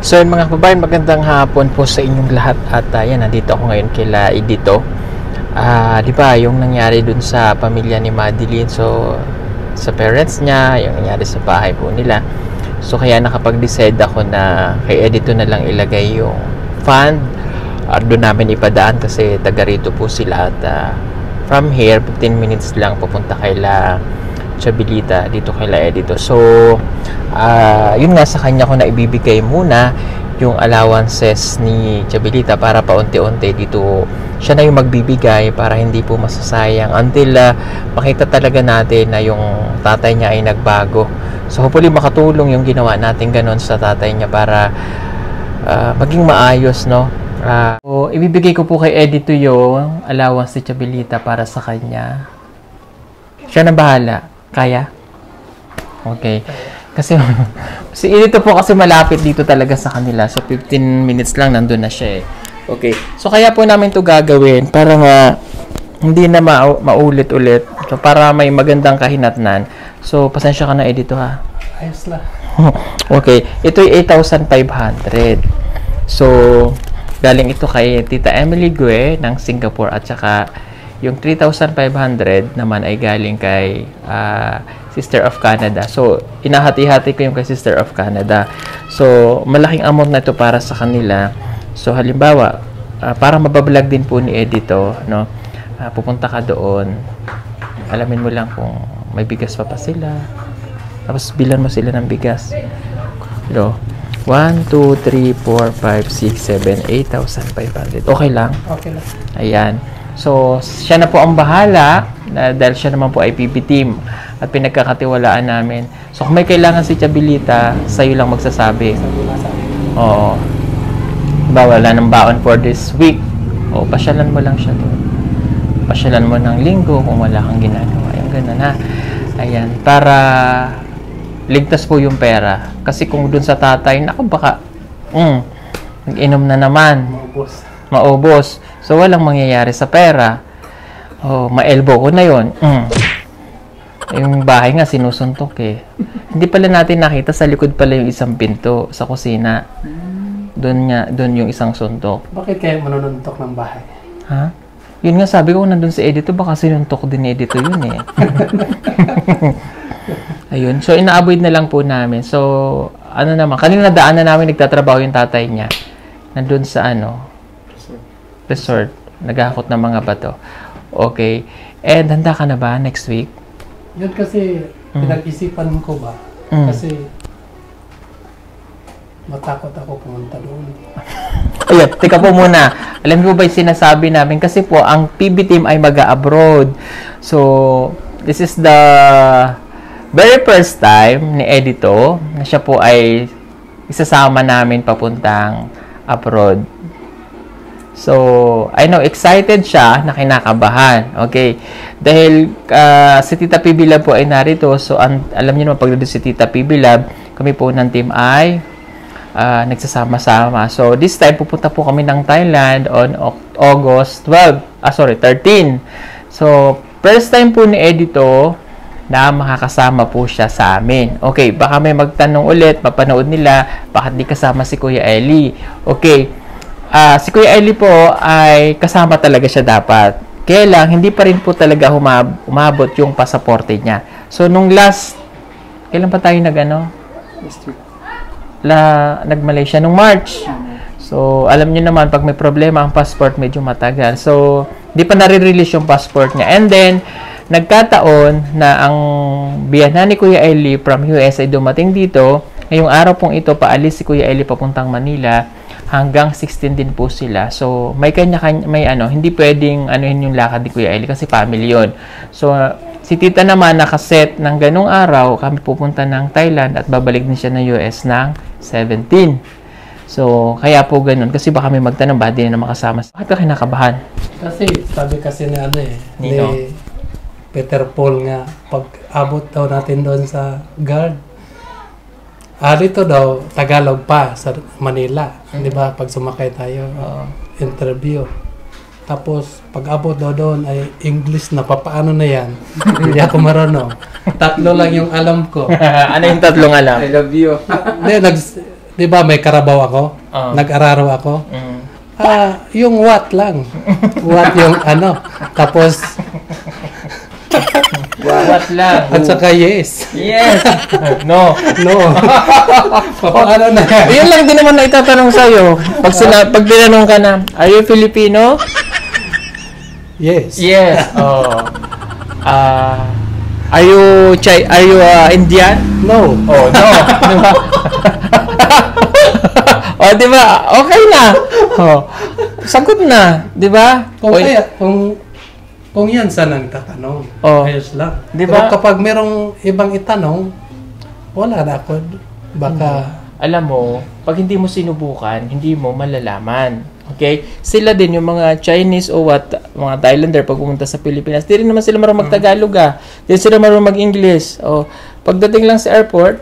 So yun mga kababayan, magandang hapon po sa inyong lahat at yan, nandito ako ngayon kila Edito. Di ba yung nangyari dun sa pamilya ni Madeline, so sa parents niya, yung nangyari sa bahay po nila. So kaya nakapag-decide ako na kay Edito na lang ilagay yung fund doon namin ipadaan kasi taga rito po sila at from here 15 minutes lang pupunta kaila Chabilita dito kaila Edito. So yun nga, sa kanya ko na ibibigay muna yung allowances ni Chabilita para paunti-unti dito siya na yung magbibigay para hindi po masasayang until makita talaga natin na yung tatay niya ay nagbago. So hopefully makatulong yung ginawa natin ganon sa tatay niya para maging maayos, no? So ibibigay ko po kay Edito yung allowance ni Chabilita para sa kanya. Siya na bahala. Kaya? Okay. Kasi si Edito po kasi malapit dito talaga sa kanila. So 15 minutes lang nandun na siya eh. Okay. So kaya po namin 'to gagawin para nga hindi na maulit-ulit. So para may magandang kahinatnan. So pasensya ka na Edito ha. Ayos lang. Okay. Ito ay 8,500. So galing ito kay Tita Emily Gue ng Singapore at saka yung 3,500 naman ay galing kay Sister of Canada. So, inahati-hati ko yung kay Sister of Canada. So, malaking amount na ito para sa kanila. So, halimbawa, para mabablog din po ni Edito, no? Pupunta ka doon. Alamin mo lang kung may bigas pa sila. Tapos, bilan mo sila ng bigas. No? 1, 2, 3, 4, 5, 6, 7, 8,500. Okay lang? Okay lang. Ayan. So, siya na po ang bahala dahil siya naman po ay PB team at pinagkakatiwalaan namin. So, kung may kailangan si Chabilita, sa'yo lang magsasabi. Oo. Diba, wala ng baon for this week. O, pasyalan mo lang siya doon. Pasyalan mo ng linggo kung wala kang ginagawa. Yung ganun ha. Ayan. Para ligtas po yung pera. Kasi kung doon sa tatay, naku baka, nag-inom na naman. Maubos. So, walang mangyayari sa pera. Oh, ma-elbow ko na yun. Yung bahay nga, sinusuntok eh. Hindi pala natin nakita, sa likod pala yung isang pinto sa kusina. Doon yung isang suntok. Bakit kaya manununtok ng bahay? Ha? Yun nga, sabi ko, nandun si Edito, baka sinuntok din ni Edito yun eh. Ayun. So, ina-avoid na lang po namin. So, ano naman, kanina daan na namin nagtatrabaho yung tatay niya. Nandun sa resort. Naghahakot ng mga bato. Okay. And handa ka na ba next week? Yun kasi, pinag-isipan ko ba? Kasi, matakot ako pumunta doon. Ayun, teka po muna. Alam mo ba yung sinasabi namin? Kasi po, ang PB team ay mag-abroad. So, this is the very first time ni Edito na siya po ay isasama namin papuntang abroad. So, I know, excited siya na kinakabahan. Okay. Dahil si Tita PB Lab po ay narito. So, alam niyo naman, pag si Tita PB Lab, kami po ng team ay nagsasama-sama. So, this time, pupunta po kami ng Thailand on August 13. So, first time po ni Edito na makakasama po siya sa amin. Okay, baka may magtanong ulit, mapanood nila, bakit di kasama si Kuya Eli? Okay. Si Kuya Eli po ay kasama talaga siya dapat. Kaya lang, hindi pa rin po talaga umabot yung pasaporte niya. So, nung kailan pa tayo nag-Malaysia? Nung March. So, alam niyo naman, pag may problema ang passport, medyo matagal. So, hindi pa nare-release yung passport niya. And then, nagkataon na ang biyanan ni Kuya Eli from US ay dumating dito. Ngayong araw pong ito, paalis si Kuya Eli papuntang Manila. Hanggang 16 din po sila. So, may hindi pwedeng yung lakad ni Kuya Eli kasi family yun. So, si Tita naman nakaset ng ganung araw, kami pupunta ng Thailand at babalik din siya ng US ng 17. So, kaya po ganun. Kasi baka may magtanong, ba din na makasama. Bakit ka kinakabahan? Kasi, sabi kasi ni Peter Paul nga, pag abot daw natin doon sa guard, dito daw, Tagalog pa sa Manila. Di ba? Pag sumakay tayo, interview. Tapos, pag abot daw doon ay English na, papaano na yan? Hindi ako marunong. 3 lang yung alam ko. Ano yung 3 alam? I love you. Hindi, di ba may karabaw ako? Nag-araro ako? Yung what lang. What yung ano. Tapos, what lang. at saka yes. Yes. No. No. Paano na yan? Yun lang din naman na itatanong sa'yo. Pag tinanong ka na, are you Filipino? Yes. Yes. Oh. Are you Indian? No. Oh, no. Diba? Oh, di ba? Okay na. Oh. Sagot na, di ba? Kung yan sana nagtatanong, ayos lang. Diba? Pero kapag merong ibang itanong, wala na ako. Baka... Alam mo, pag hindi mo sinubukan, hindi mo malalaman. Okay? Sila din, yung mga Chinese o mga Thailander, pag pumunta sa Pilipinas, di rin naman sila marunong mag-Tagalog Di sila marunong mag-English. O, pagdating lang sa airport,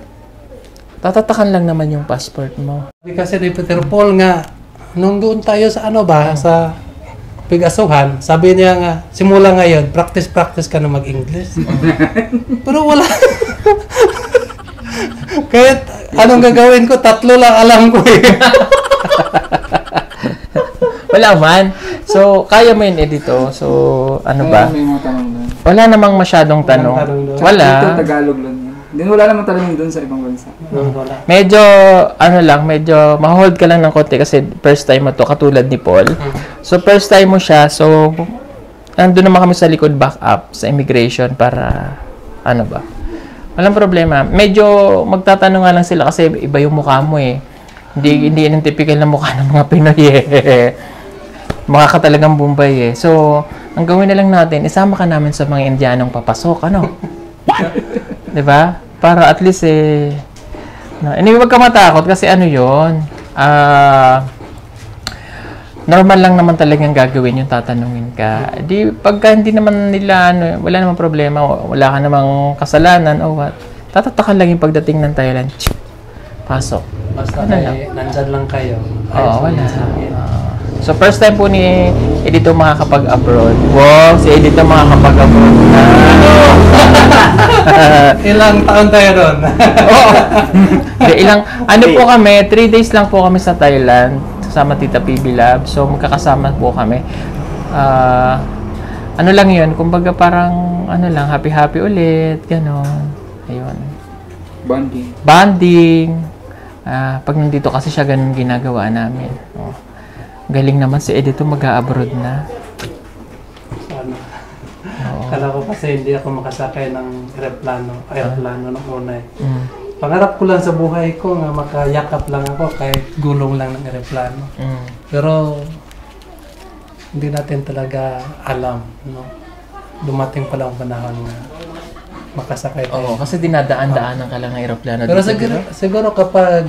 tatatakan lang naman yung passport mo. Kasi ni Peter Paul nga, nung doon tayo sa sa Pigasuhan, sabi niya nga, simula ngayon, practice ka na mag-English. Pero wala. Kahit anong gagawin ko, 3 lang alam ko eh. Wala man. So, kaya mo yun, Edito. So, ano ba? May mga tanong doon. Wala namang masyadong tanong. Wala. Dito, Tagalog lang yan. Din wala naman tanong doon sa ibang bansa. Medyo, medyo ma-hold ka lang ng konti kasi first time mo to, katulad ni Paul. So, first time mo siya. So, nandun naman kami sa likod back up sa immigration para, walang problema. Medyo magtatanong nga lang sila kasi iba yung mukha mo eh. Hindi yung typical na mukha ng mga Pinoy eh. Mukha ka talagang Bombay eh. So, ang gawin na lang natin, isama ka namin sa mga Indianong papasok, Diba? Para at least anyway, wag ka matakot kasi yun. Normal lang naman talagang gagawin yung tatanungin ka. Pagka hindi naman nila, wala namang problema, wala ka namang kasalanan o what. Tatatakan lang yung pagdating ng Thailand. Pasok. Basta nandyan lang kayo. Oo, wala. So, first time po ni Edito makakapag-abroad. Wow, si Edito makakapag-abroad na. Ilang taon tayo doon? Oo. Po kami, 3 days lang po kami sa Thailand. Kasama Tita PB Lab. So, magkakasama po kami. Lang yun, kumbaga parang, happy-happy ulit, gano'n. Ayun. Bonding. Pag nandito kasi siya, ganun ginagawa namin. Galing naman si Edito mag-a-abroad na. Sana. Kala ko kasi hindi ako makasakay ng aeroplano nung una eh. Pangarap ko lang sa buhay ko nga makayakap lang ako kahit gulong lang ng aeroplano. Pero hindi natin talaga alam, Dumating pa lang panahon na makasakay tayo. Oo, kasi dinadaan-daanan ka lang ng aeroplano. Pero siguro kapag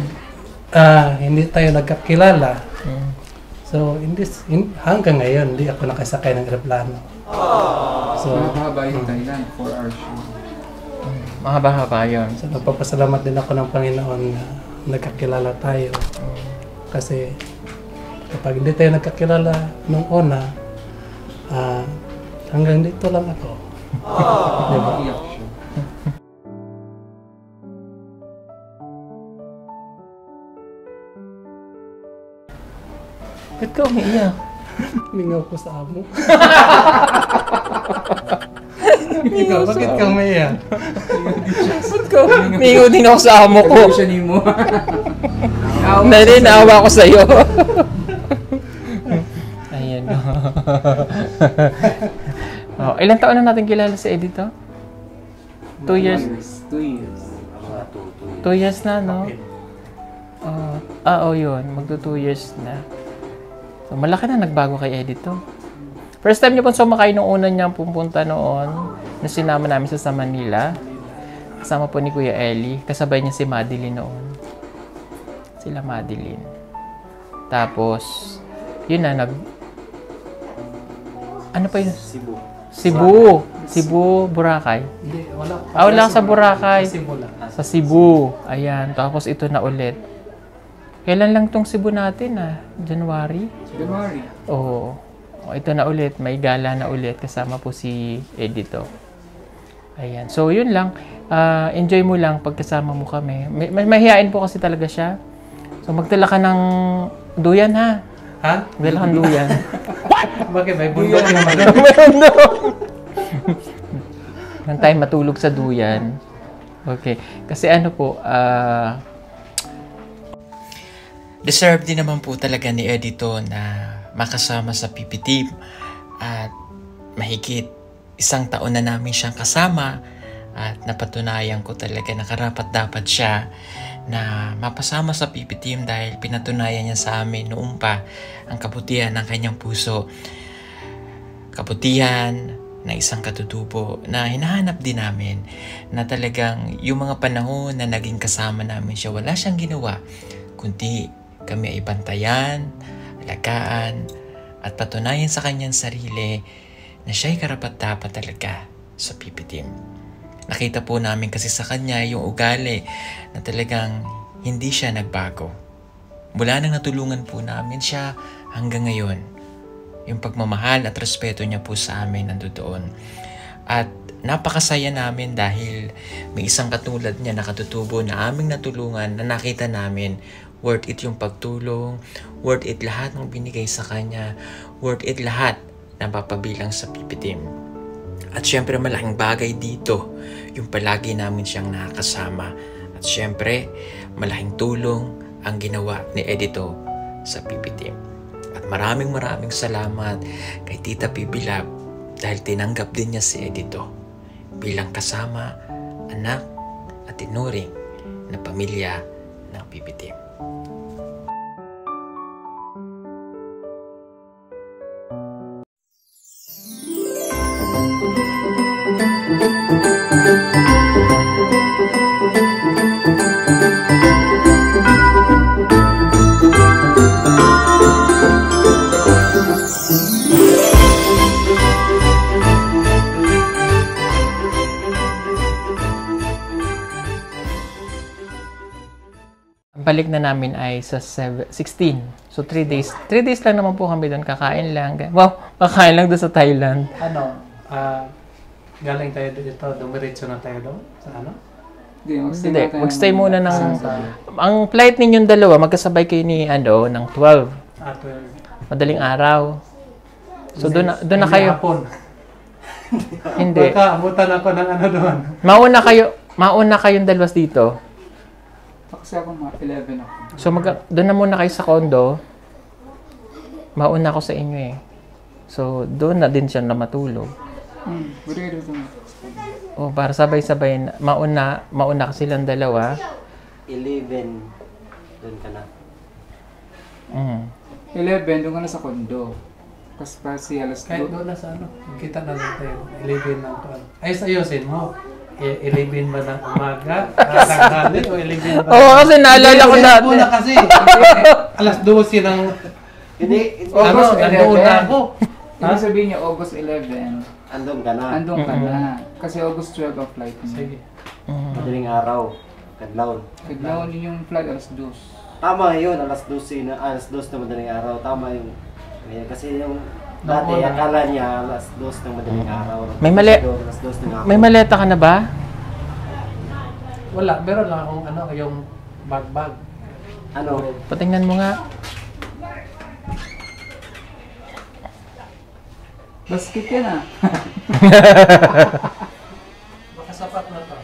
hindi tayo nagkakilala, so hanggang ngayon, hindi ako nakasakay ng aeroplano. So, mahaba yung Thailand, 4 hours show. Mahaba-haba yun. So, nagpapasalamat din ako ng Panginoon na nagkakilala tayo. Kasi kapag hindi tayo nagkakilala nung una, hanggang dito lang ako. Diba? Ba't ka umiiyak? Mingaw ko sa amo. Ikaw, bakit ka umiiyak? Ba't ka umiiyak din ako sa amo ko? Siya ni mo. Naawa ko sa'yo. Ayan. Ilang taon na natin kilala si Edito? 2 years? 2 years. 2 years na, no? Yun. Magto 2 years na. So, malaki na nagbago kay Edito. First time niyo po sumakay nung una niyang pupunta noon na sinama namin sa Manila. Kasama po ni Kuya Eli. Kasabay niya si Madeline noon. Sila Madeline. Tapos, yun na, ano pa yun? Cebu, Boracay. Hindi, wala. Wala sa Boracay. Sa Sa Cebu. Ayan. Tapos ito na ulit. Kailan lang tong Cebu natin January? Oo. Ito na ulit. May gala na ulit. Kasama po si Edito. Ayan. So, yun lang. Enjoy mo lang pagkasama mo kami. Mahihain po kasi talaga siya. So magdala ka ng duyan ha. Ha? Magdala kang duyan. Bakit may bundok naman? Meron doon. Nang tayo matulog sa duyan. Okay. Kasi ano po, deserve din naman po talaga ni Edito na makasama sa PP Team. At mahigit 1 taon na namin siyang kasama. At napatunayan ko talaga na karapat-dapat siya na mapasama sa PP Team dahil pinatunayan niya sa amin noong pa ang kabutihan ng kanyang puso. Kabutihan na isang katutubo na hinahanap din namin na talagang yung mga panahon na naging kasama namin siya, wala siyang ginawa kundi kami ay bantayan, alagaan at patunayan sa kanyang sarili na siya'y karapat-dapat talaga sa PP Team. Nakita po namin kasi sa kanya yung ugali na talagang hindi siya nagbago. Mula nang natulungan po namin siya hanggang ngayon, yung pagmamahal at respeto niya po sa amin nandoon. At napakasaya namin dahil may isang katulad niya na katutubo na aming natulungan na nakita namin worth it yung pagtulong, worth it lahat ng binigay sa kanya, worth it lahat na papabilang sa PP Team. At syempre malaking bagay dito yung palagi namin siyang nakakasama. At syempre malaking tulong ang ginawa ni Edito sa PP Team. At maraming salamat kay Tita Pibilab dahil tinanggap din niya si Edito bilang kasama, anak at tinuring na pamilya ng PP Team. Balik na namin ay sa 16. So 3 days. 3 days lang naman po kami doon. Kakain lang. Wow, kakain lang doon sa Thailand. Galing tayo dito, dumiretso na tayo doon? Sa ano? Hindi, magstay muna ng... Ang flight ninyong dalawa, magkasabay kayo ni ng 12. 12. Madaling araw. So doon na kayo. Hapon. Hindi. Baka abutan ako ng ano doon. Mauna kayong dalawas dito. Kasi ako mga 11 ako. So doon na muna kayo sa condo. Mauna ako sa inyo eh. So doon na din siya na matulog. Oh, para sabay-sabay na. Mauna ka silang dalawa. 11 doon ka na. 11 doon ka na sa condo. Kasi alas Kahit doon na sa ano, kita na lang tayo. 11 ng ano. Ay, ayusin mo. 11 ba ng umaga? Tanghali o 11 ba? Oo, kasi naalala ko dati. Muna kasi. Alas 12 ng... Hindi, August 11. Nandoon na ako. Ibig sabihin niya August 11. andun ka na. Andun ka na. Kasi August 12 ang flight mo. Sige. Madaling araw. Kadlaw. Kadlaw yun yung flight alas 2. Tama yun, alas 12 na madaling araw. Tama yun. Ngayon, kasi yung dati, Naku, akala niya alas 2 ng madaling araw. Alas 2 ng May maleta ka na ba? Wala, pero lang akong ano, yung bag-bag. Ano? Patingnan mo nga. Basket yan ah. Baka sapat na to.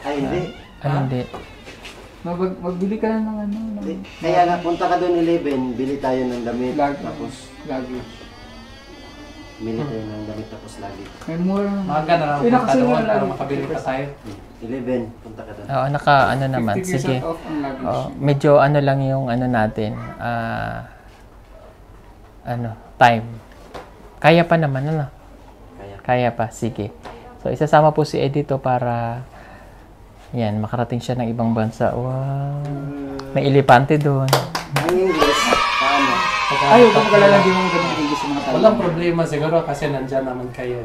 Ay, hindi. Hindi. Magbili ka na ng ano. Hindi. Kaya nga, punta ka doon 11, bili tayo ng damit. Tapos lagi. Bili tayo ng damit tapos lagi. May mura na. Maaga na lang punta doon para makabili pa tayo. 11, punta ka doon. Oo, ano naman. 50% Sige. off ang luggage. Oo, medyo ano lang yung ano natin. Time. Kaya pa naman, ano? Kaya pa, sige. So, isasama po si Edito para yan, makarating siya ng ibang bansa. Wow. May elepante doon. Ang English, paano? Ay, huwag ka lang di mo ganun English sa mga tayo. Walang problema siguro kasi nandyan naman kayo.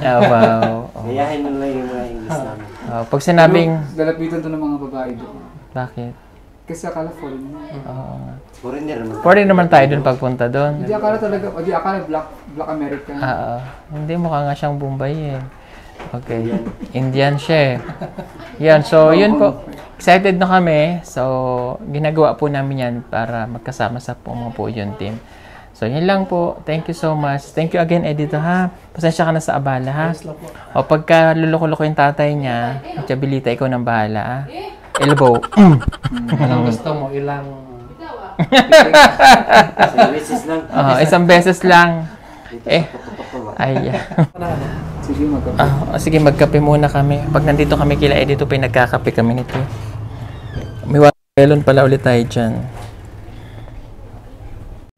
Wow. Gayahin mo lang yung mga English namin. Pag sinabing... Dalapitan to ng mga babae doon. Bakit? Kasi akala foreign. Oo nga. Foreigner naman. Pwede naman tayo doon pagpunta doon. Hindi akala talaga, hindi akala black American. Hindi, mukha nga siyang Bombay eh. Okay. Indian siya eh. Yan, so yun po. Excited na kami. So, ginagawa po namin yan para magkasama sa mga po yun team. So, yun lang po. Thank you so much. Thank you again, Edito, ha? Pasensya ka na sa abala, ha? O, pagka luloko-loko yung tatay niya, Chabilita, ikaw nang bahala, ha? Elbow. Anong gusto mo? Ilang... Services lang. Isang beses lang. Ay, Sige, magkape. sige, magkape muna kami. Pag nandito kami kila Edito, pinagkakape kami nito. May watermelon pala ulit tayo dyan.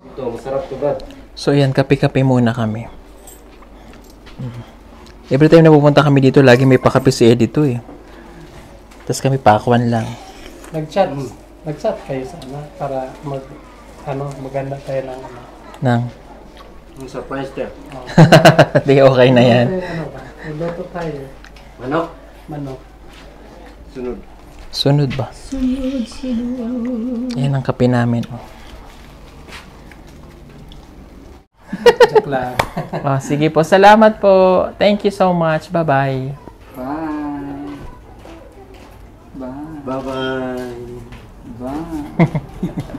Ito, masarap to ba? So, yan, kape-kape muna kami. Every time na pupunta kami dito, lagi may pakape si Edito eh. Tapos kami pakwan lang. Nag-chat kayo sana para maganda tayo ng Nang. Ang surprise there. Di okay na yan. Ano ba? Magluto tayo. Manok? Manok. Sunod. Sunod ba? Yan ang kape namin. Oh. Joke lang. Sige po. Salamat po. Thank you so much. Bye-bye. Bye. Bye. Bye-bye. Bye.